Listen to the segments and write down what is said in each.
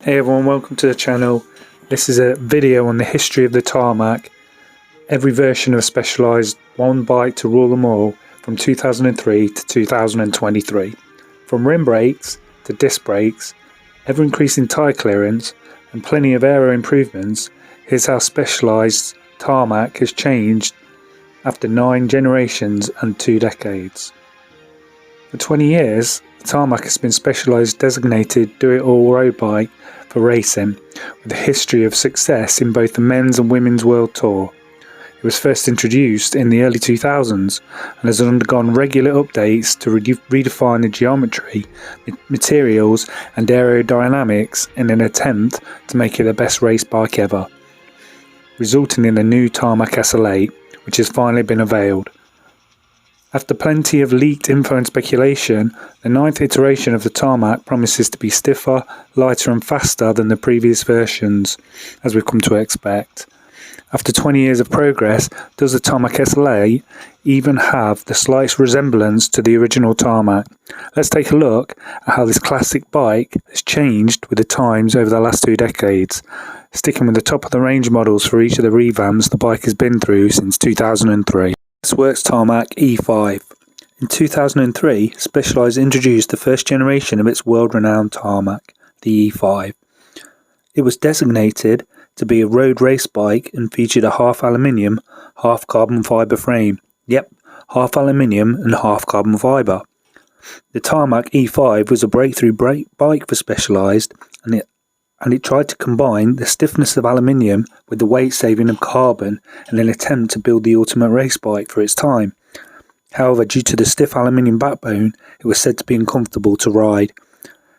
Hey everyone, welcome to the channel. This is a video on the history of the Tarmac, every version of Specialized, one bike to rule them all, from 2003 to 2023. From rim brakes to disc brakes, ever increasing tyre clearance and plenty of aero improvements, here's how Specialized Tarmac has changed after 9 generations and 2 decades. For 20 years, the Tarmac has been Specialized designated do-it-all road bike for racing, with a history of success in both the men's and women's world tour. It was first introduced in the early 2000s and has undergone regular updates to redefine the geometry, materials and aerodynamics in an attempt to make it the best race bike ever, resulting in a new Tarmac SL8, which has finally been unveiled. After plenty of leaked info and speculation, the 9th iteration of the Tarmac promises to be stiffer, lighter and faster than the previous versions, as we've come to expect. After 20 years of progress, does the Tarmac SL8 even have the slightest resemblance to the original Tarmac? Let's take a look at how this classic bike has changed with the times over the last 2 decades, sticking with the top of the range models for each of the revamps the bike has been through since 2003. This works Tarmac E5. In 2003, Specialized introduced the first generation of its world-renowned Tarmac, the E5. It was designated to be a road race bike and featured a half aluminium, half carbon fibre frame. Yep, half aluminium and half carbon fibre. The Tarmac E5 was a breakthrough bike for Specialized, and it tried to combine the stiffness of aluminium with the weight saving of carbon in an attempt to build the ultimate race bike for its time. However, due to the stiff aluminium backbone, it was said to be uncomfortable to ride.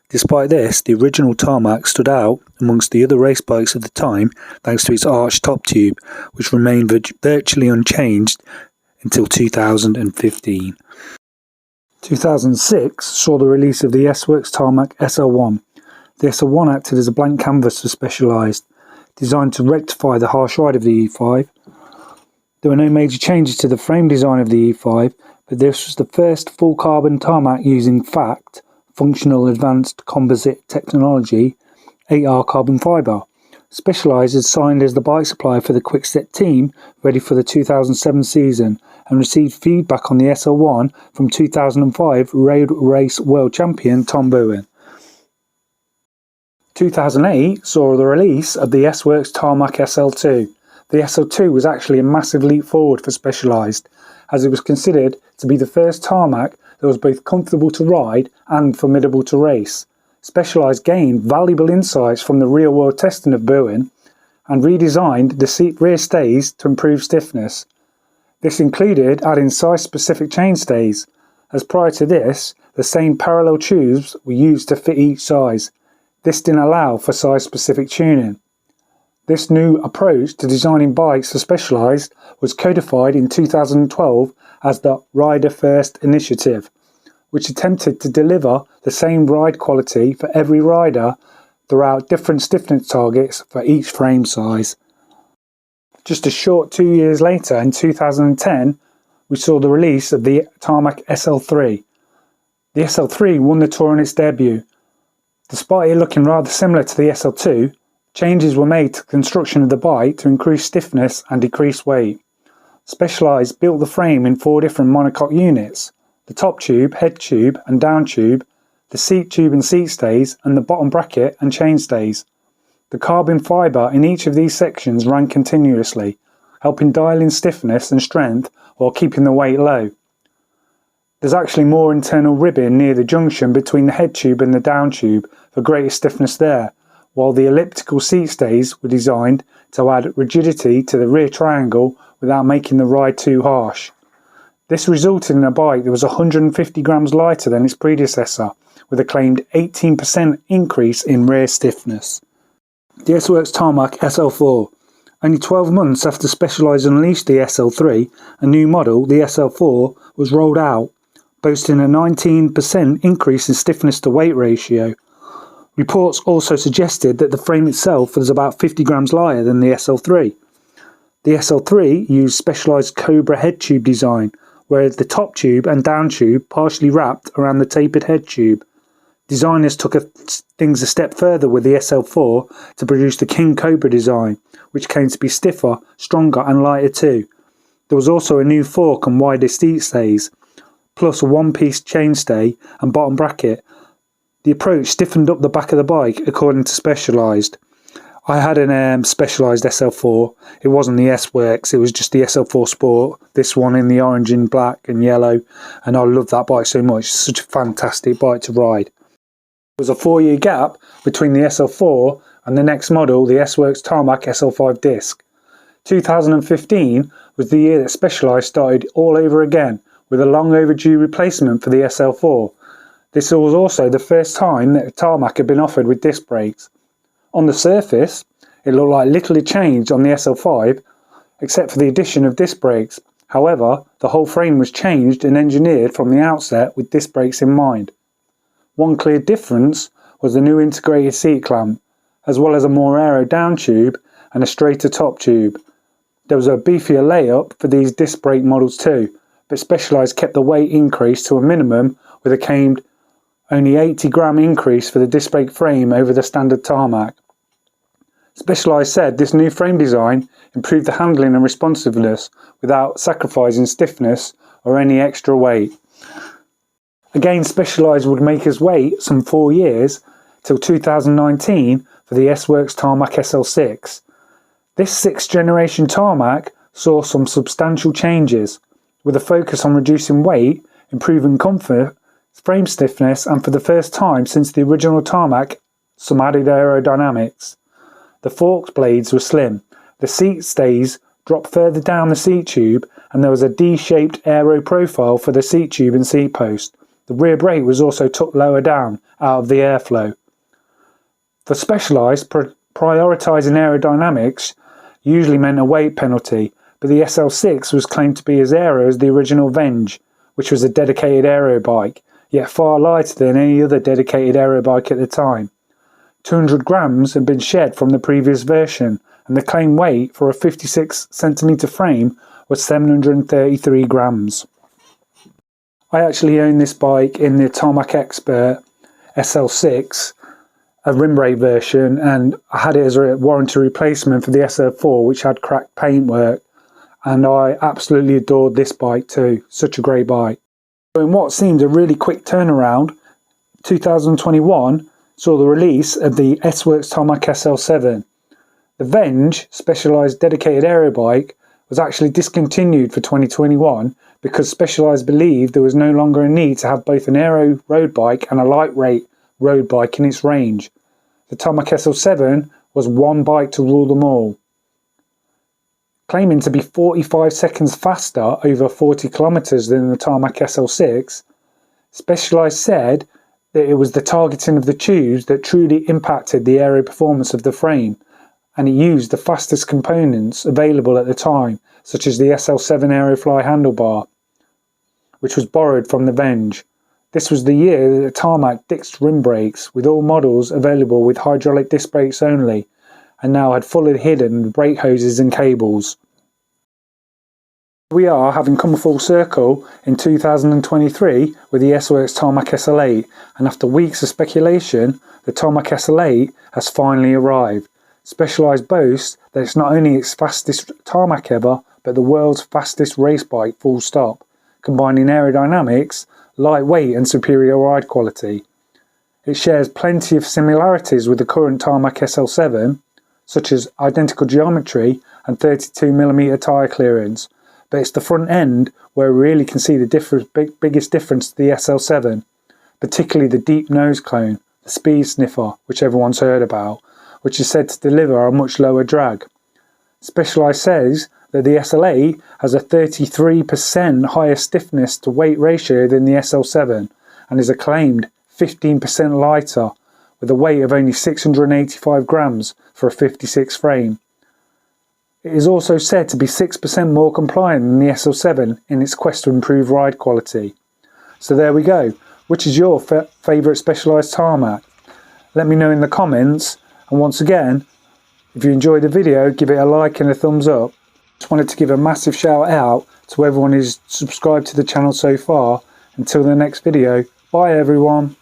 Despite this, the original Tarmac stood out amongst the other race bikes of the time thanks to its arched top tube, which remained virtually unchanged until 2015. 2006 saw the release of the S-Works Tarmac SL1. The SL1 acted as a blank canvas for Specialized, designed to rectify the harsh ride of the E5. There were no major changes to the frame design of the E5, but this was the first full carbon Tarmac using FACT, Functional Advanced Composite Technology, 8R carbon fibre. Specialized is signed as the bike supplier for the Quickstep team ready for the 2007 season and received feedback on the SL1 from 2005 road race world champion Tom Bowen. 2008 saw the release of the S-Works Tarmac SL2. The SL2 was actually a massive leap forward for Specialized, as it was considered to be the first Tarmac that was both comfortable to ride and formidable to race. Specialized gained valuable insights from the real-world testing of Bowen and redesigned the rear stays to improve stiffness. This included adding size-specific chainstays, as prior to this, the same parallel tubes were used to fit each size. This didn't allow for size-specific tuning. This new approach to designing bikes for Specialized was codified in 2012 as the Rider First initiative, which attempted to deliver the same ride quality for every rider throughout different stiffness targets for each frame size. Just a short 2 years later, in 2010, we saw the release of the Tarmac SL3. The SL3 won the tour on its debut. Despite it looking rather similar to the SL2, changes were made to the construction of the bike to increase stiffness and decrease weight. Specialized built the frame in 4 different monocoque units: the top tube, head tube and down tube, the seat tube and seat stays, and the bottom bracket and chain stays. The carbon fibre in each of these sections ran continuously, helping dial in stiffness and strength while keeping the weight low. There's actually more internal ribbing near the junction between the head tube and the down tube for greater stiffness there, while the elliptical seat stays were designed to add rigidity to the rear triangle without making the ride too harsh. This resulted in a bike that was 150 grams lighter than its predecessor, with a claimed 18% increase in rear stiffness. The S-Works Tarmac SL4. Only 12 months after Specialized unleashed the SL3, a new model, the SL4, was rolled out, boasting a 19% increase in stiffness to weight ratio. Reports also suggested that the frame itself was about 50 grams lighter than the SL3. The SL3 used Specialized Cobra head tube design, whereas the top tube and down tube partially wrapped around the tapered head tube. Designers took things a step further with the SL4 to produce the King Cobra design, which came to be stiffer, stronger and lighter too. There was also a new fork and wider seat stays, plus a one-piece chainstay and bottom bracket. The approach stiffened up the back of the bike according to Specialized. I had a Specialized SL4. It wasn't the S-Works, it was just the SL4 Sport. This one in the orange and black and yellow, and I love that bike so much. It's such a fantastic bike to ride. There was a 4-year gap between the SL4 and the next model, the S-Works Tarmac SL5 disc. 2015 was the year that Specialized started all over again with a long overdue replacement for the SL4. This was also the first time that the Tarmac had been offered with disc brakes. On the surface, it looked like little had changed on the SL5 except for the addition of disc brakes. However, the whole frame was changed and engineered from the outset with disc brakes in mind. One clear difference was the new integrated seat clamp, as well as a more aero down tube and a straighter top tube. There was a beefier layup for these disc brake models too, but Specialized kept the weight increase to a minimum with a claimed only 80-gram increase for the disc brake frame over the standard Tarmac. Specialized said this new frame design improved the handling and responsiveness without sacrificing stiffness or any extra weight. Again, Specialized would make us wait some 4 years till 2019 for the S-Works Tarmac SL6. This 6th generation Tarmac saw some substantial changes, with a focus on reducing weight, improving comfort, frame stiffness, and for the first time since the original Tarmac, some added aerodynamics. The forked blades were slim, the seat stays dropped further down the seat tube, and there was a D-shaped aero profile for the seat tube and seat post. The rear brake was also tucked lower down, out of the airflow. For Specialized, prioritising aerodynamics usually meant a weight penalty, but the SL6 was claimed to be as aero as the original Venge, which was a dedicated aero bike, yet far lighter than any other dedicated aero bike at the time. 200 grams had been shed from the previous version, and the claimed weight for a 56cm frame was 733 grams. I actually own this bike in the Tarmac Expert SL6, a rim brake version, and I had it as a warranty replacement for the SL4, which had cracked paintwork, and I absolutely adored this bike too. Such a great bike. In what seemed a really quick turnaround, 2021 saw the release of the S-Works Tarmac SL7. The Venge, Specialized dedicated aero bike, was actually discontinued for 2021 because Specialized believed there was no longer a need to have both an aero road bike and a lightweight road bike in its range. The Tarmac SL7 was one bike to rule them all. Claiming to be 45 seconds faster over 40 kilometers than the Tarmac SL6, Specialized said that it was the targeting of the tubes that truly impacted the aero performance of the frame, and it used the fastest components available at the time, such as the SL7 Aerofly handlebar, which was borrowed from the Venge. This was the year that the Tarmac ditched rim brakes, with all models available with hydraulic disc brakes only, and now had fully hidden brake hoses and cables. We are having come full circle in 2023 with the S-Works Tarmac SL8, and after weeks of speculation, the Tarmac SL8 has finally arrived. Specialized boasts that it's not only its fastest Tarmac ever, but the world's fastest race bike full stop, combining aerodynamics, lightweight and superior ride quality. It shares plenty of similarities with the current Tarmac SL7, such as identical geometry and 32mm tyre clearance, but it's the front end where we really can see the biggest difference to the SL7, particularly the deep nose cone, the speed sniffer, which everyone's heard about, which is said to deliver a much lower drag. Specialized says that the SL8 has a 33% higher stiffness to weight ratio than the SL7 and is a claimed 15% lighter, with a weight of only 685 grams for a 56 frame. It is also said to be 6% more compliant than the SL7 in its quest to improve ride quality. So there we go. Which is your favourite Specialized Tarmac? Let me know in the comments, and once again, if you enjoyed the video, give it a like and a thumbs up. Just wanted to give a massive shout out to everyone who's subscribed to the channel so far. Until the next video, bye everyone.